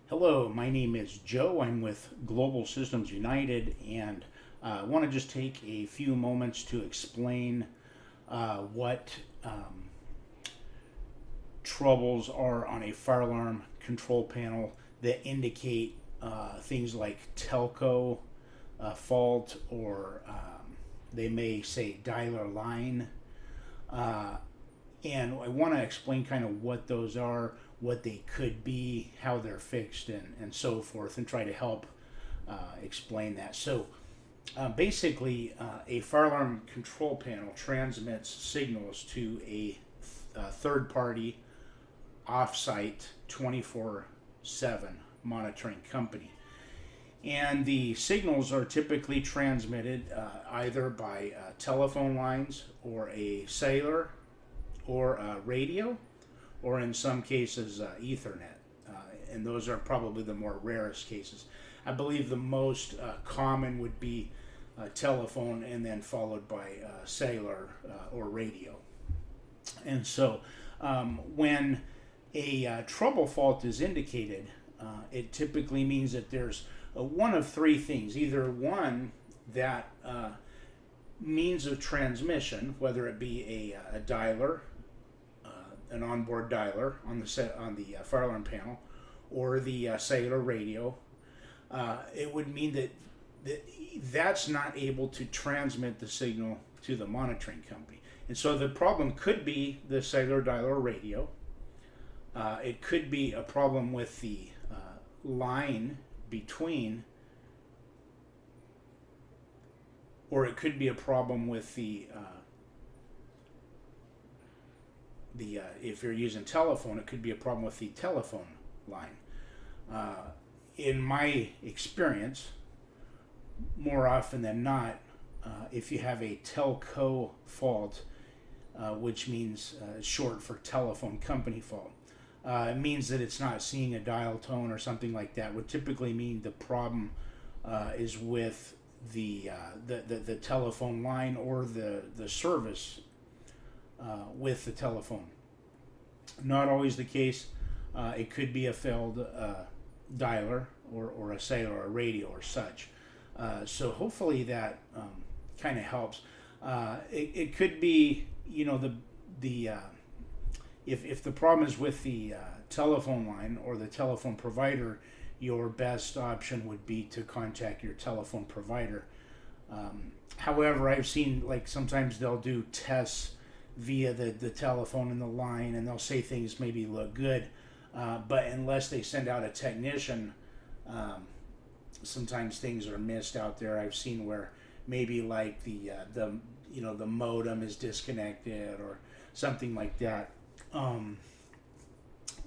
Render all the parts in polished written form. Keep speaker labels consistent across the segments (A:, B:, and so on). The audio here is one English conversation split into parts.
A: Hello, my name is Joe. I'm with Global Systems United, and I want to just take a few moments to explain what troubles are on a fire alarm control panel that indicate things like telco fault, or they may say dialer line. And I want to explain kind of what those are, what they could be, how they're fixed, and so forth, and try to help explain that. So basically, a fire alarm control panel transmits signals to a third party off-site 24/7 monitoring company. And the signals are typically transmitted either by telephone lines or a cellular or radio, or in some cases Ethernet. And those are probably the more rarest cases. I believe the most common would be telephone, and then followed by cellular or radio. And so when a trouble fault is indicated, it typically means that there's one of three things. Either one, that means of transmission, whether it be a dialer, an onboard dialer on the fire alarm panel, or the cellular radio, it would mean that's not able to transmit the signal to the monitoring company. And so the problem could be the cellular dialer or radio. It could be a problem with the line between, or it could be a problem with the if you're using telephone, it could be a problem with the telephone line. In my experience, more often than not, if you have a telco fault, which means short for telephone company fault, it means that it's not seeing a dial tone or something like that. Would typically mean the problem is with the telephone line, or the service with the telephone. Not always the case. It could be a failed dialer, or a cellular or radio or such. So hopefully that kind of helps. It could be, if the problem is with the telephone line or the telephone provider, your best option would be to contact your telephone provider. However, I've seen, like, sometimes they'll do tests via the telephone and the line, and they'll say things maybe look good, but unless they send out a technician, sometimes things are missed out there. I've seen where maybe like the modem is disconnected or something like that.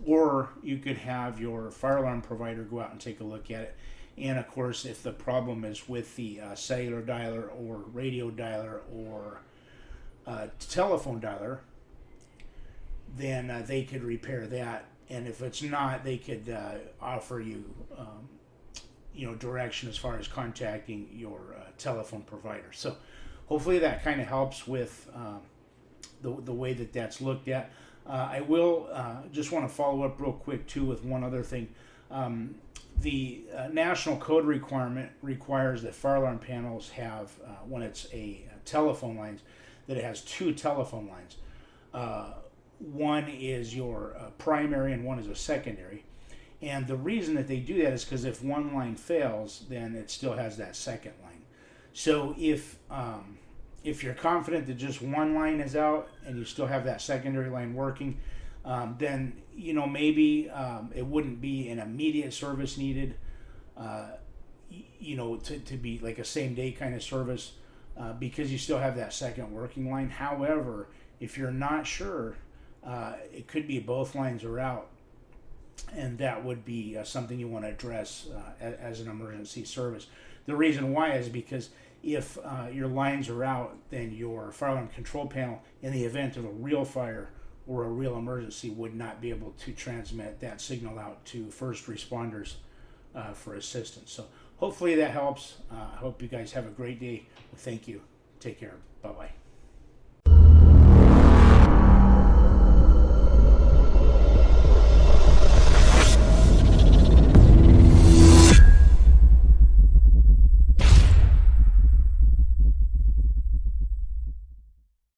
A: Or you could have your fire alarm provider go out and take a look at it. And of course, if the problem is with the cellular dialer or radio dialer or telephone dialer, then they could repair that. And if it's not, they could offer you, direction as far as contacting your telephone provider. So hopefully that kind of helps with the way that's looked at. I will just want to follow up real quick too with one other thing. The national code requirement requires that fire alarm panels have, when it's a telephone lines, that it has two telephone lines. One is your primary and one is a secondary. And the reason that they do that is because if one line fails, then it still has that second line. So if you're confident that just one line is out and you still have that secondary line working, then maybe it wouldn't be an immediate service needed, to be like a same day kind of service, because you still have that second working line. However, if you're not sure, it could be both lines are out, and that would be something you want to address as an emergency service. The reason why is because if your lines are out, then your fire alarm control panel, in the event of a real fire or a real emergency, would not be able to transmit that signal out to first responders for assistance. So hopefully that helps. I hope you guys have a great day. Thank you. Take care. Bye-bye.